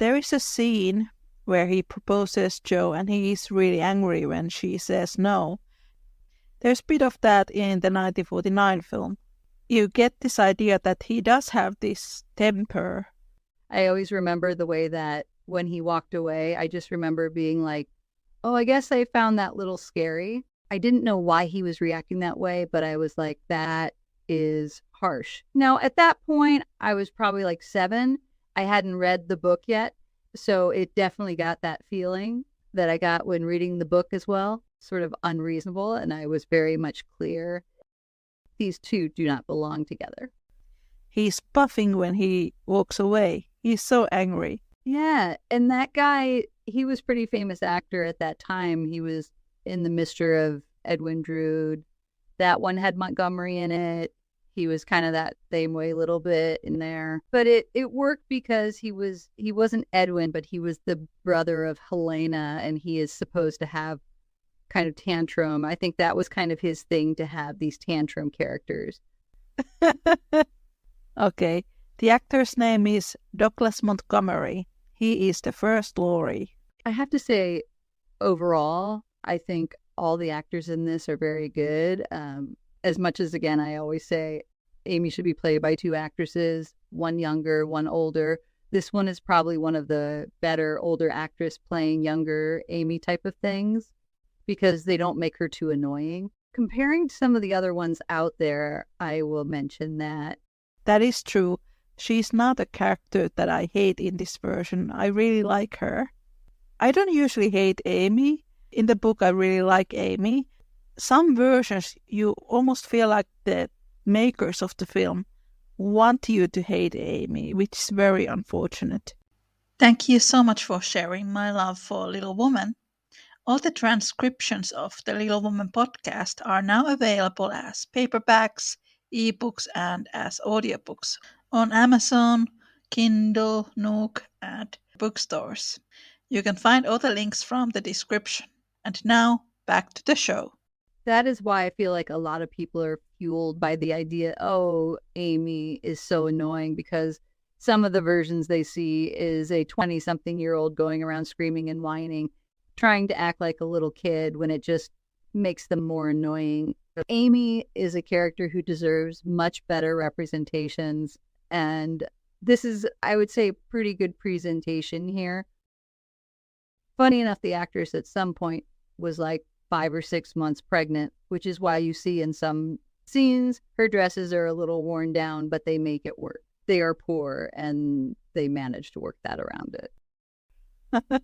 there is a scene where he proposes Jo and he is really angry when she says no. There's a bit of that in the 1949 film. You get this idea that he does have this temper. I always remember the way that when he walked away, I just remember being like, oh, I guess I found that little scary. I didn't know why he was reacting that way, but I was like, that is harsh. Now, at that point, I was probably like 7. I hadn't read the book yet, so it definitely got that feeling that I got when reading the book as well, sort of unreasonable, and I was very much clear. These two do not belong together. He's puffing when he walks away. He's so angry. Yeah, and that guy, he was a pretty famous actor at that time. He was in The Mister of Edwin Drood. That one had Montgomery in it. He was kind of that same way a little bit in there. But it worked because he wasn't Edwin, but he was the brother of Helena, and he is supposed to have kind of tantrum. I think that was kind of his thing, to have these tantrum characters. Okay, the actor's name is Douglas Montgomery. He is the first Laurie. I have to say, overall, I think all the actors in this are very good. As much as, again, I always say Amy should be played by 2 actresses, one younger, one older. This one is probably one of the better older actress playing younger Amy type of things, because they don't make her too annoying. Comparing to some of the other ones out there, I will mention that. That is true. She's not a character that I hate in this version. I really like her. I don't usually hate Amy. In the book, I really like Amy. Some versions, you almost feel like the makers of the film want you to hate Amy, which is very unfortunate. Thank you so much for sharing my love for Little Woman. All the transcriptions of the Little Woman podcast are now available as paperbacks, ebooks, and as audiobooks on Amazon, Kindle, Nook, and bookstores. You can find all the links from the description. And now, back to the show. That is why I feel like a lot of people are fueled by the idea, oh, Amy is so annoying, because some of the versions they see is a 20-something-year-old going around screaming and whining, trying to act like a little kid when it just makes them more annoying. Amy is a character who deserves much better representations, and this is, I would say, pretty good presentation here. Funny enough, the actress at some point was like 5 or 6 months pregnant, which is why you see in some scenes her dresses are a little worn down, but they make it work. They are poor, and they manage to work that around it.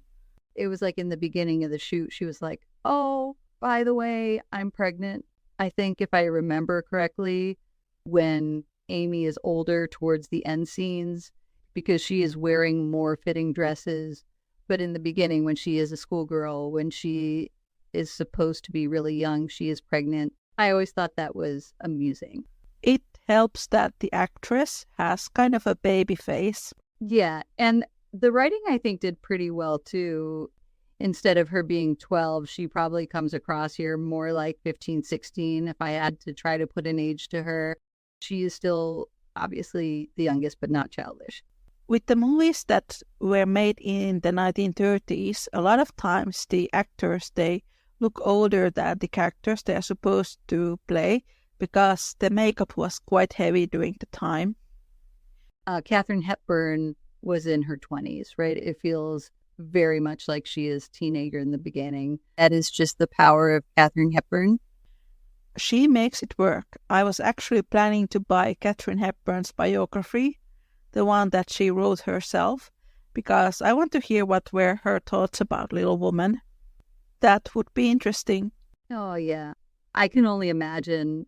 It was like in the beginning of the shoot, she was like, oh, by the way, I'm pregnant. I think if I remember correctly, when Amy is older towards the end scenes, because she is wearing more fitting dresses. But in the beginning, when she is a schoolgirl, when she is supposed to be really young, she is pregnant. I always thought that was amusing. It helps that the actress has kind of a baby face. Yeah, and the writing, I think, did pretty well, too. Instead of her being 12, she probably comes across here more like 15, 16. If I had to try to put an age to her, she is still obviously the youngest, but not childish. With the movies that were made in the 1930s, a lot of times the actors, they look older than the characters they are supposed to play, because the makeup was quite heavy during the time. Katharine Hepburn was in her 20s, right? It feels very much like she is teenager in the beginning. That is just the power of Katharine Hepburn. She makes it work. I was actually planning to buy Katharine Hepburn's biography, the one that she wrote herself, because I want to hear what were her thoughts about Little Woman. That would be interesting. Oh, yeah. I can only imagine.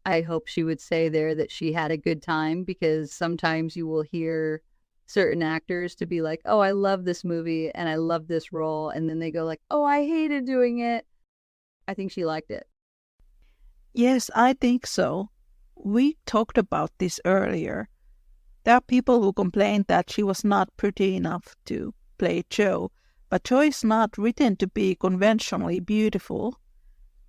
I hope she would say there that she had a good time, because sometimes you will hear certain actors to be like, oh, I love this movie and I love this role. And then they go like, oh, I hated doing it. I think she liked it. Yes, I think so. We talked about this earlier. There are people who complain that she was not pretty enough to play Jo, but Jo is not written to be conventionally beautiful.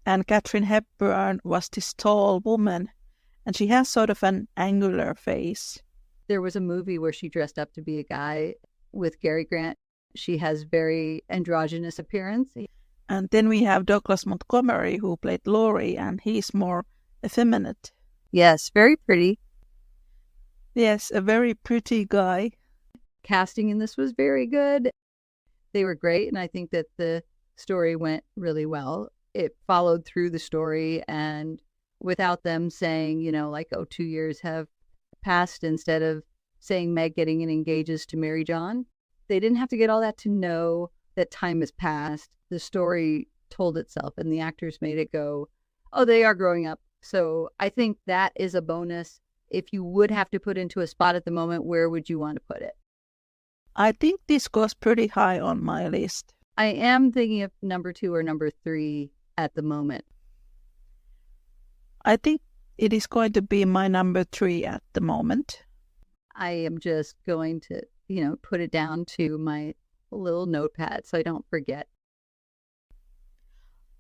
And Katharine Hepburn was this tall woman, and she has sort of an angular face. There was a movie where she dressed up to be a guy. with Cary Grant. She has very androgynous appearance. And then we have Douglas Montgomery, who played Laurie, and he's more effeminate. Yes, very pretty. Yes, a very pretty guy. Casting in this was very good. They were great, and I think that the story went really well. It followed through the story, and without them saying, 2 years have passed, instead of saying Meg getting engages to marry John. They didn't have to get all that to know that time has passed. The story told itself, and the actors made it go, oh, they are growing up. So I think that is a bonus. If you would have to put into a spot at the moment, where would you want to put it? I think this goes pretty high on my list. I am thinking of number 2 or number 3 at the moment. I think it is going to be my number 3 at the moment. I am just going to, put it down to my little notepad so I don't forget.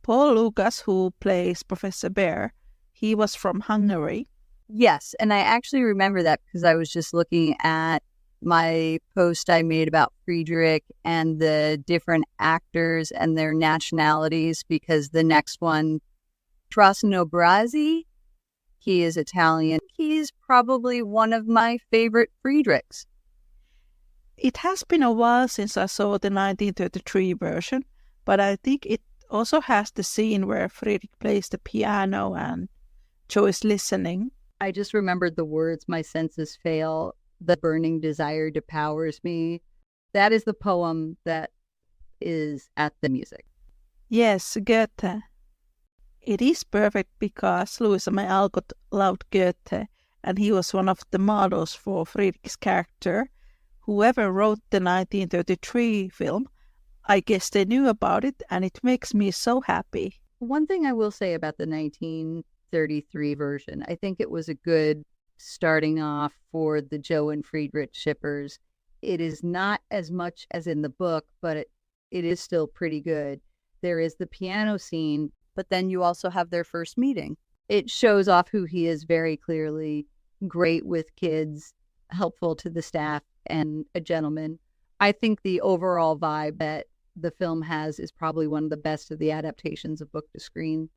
Paul Lucas, who plays Professor Bear, he was from Hungary. Yes, and I actually remember that because I was just looking at my post I made about Friedrich and the different actors and their nationalities, because the next one, Trasnobrazi, he is Italian. He's probably one of my favorite Friedrichs. It has been a while since I saw the 1933 version, but I think it also has the scene where Friedrich plays the piano and Jo is listening. I just remembered the words, my senses fail, the burning desire devours me. That is the poem that is at the music. Yes, Goethe. It is perfect because Louisa May Alcott loved Goethe, and he was one of the models for Friedrich's character. Whoever wrote the 1933 film, I guess they knew about it, and it makes me so happy. One thing I will say about the 1933 version, I think it was a good starting off for the Jo and Friedrich shippers. It is not as much as in the book, but it is still pretty good. There is the piano scene, but then you also have their first meeting. It shows off who he is very clearly, great with kids, helpful to the staff, and a gentleman. I think the overall vibe that the film has is probably one of the best of the adaptations of book to screen.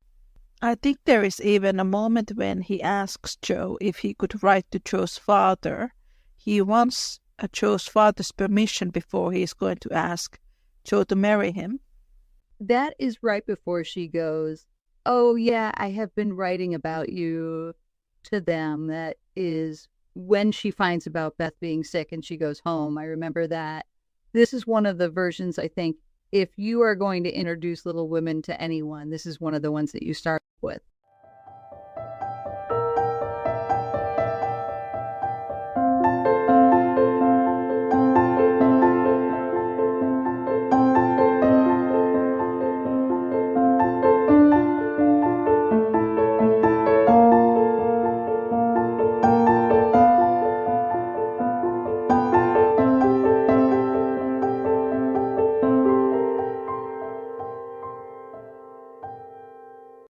I think there is even a moment when he asks Jo if he could write to Jo's father. He wants Jo's father's permission before he is going to ask Jo to marry him. That is right before she goes, oh yeah, I have been writing about you to them. That is when she finds about Beth being sick and she goes home. I remember that. This is one of the versions, I think, if you are going to introduce Little Women to anyone, this is one of the ones that you start with.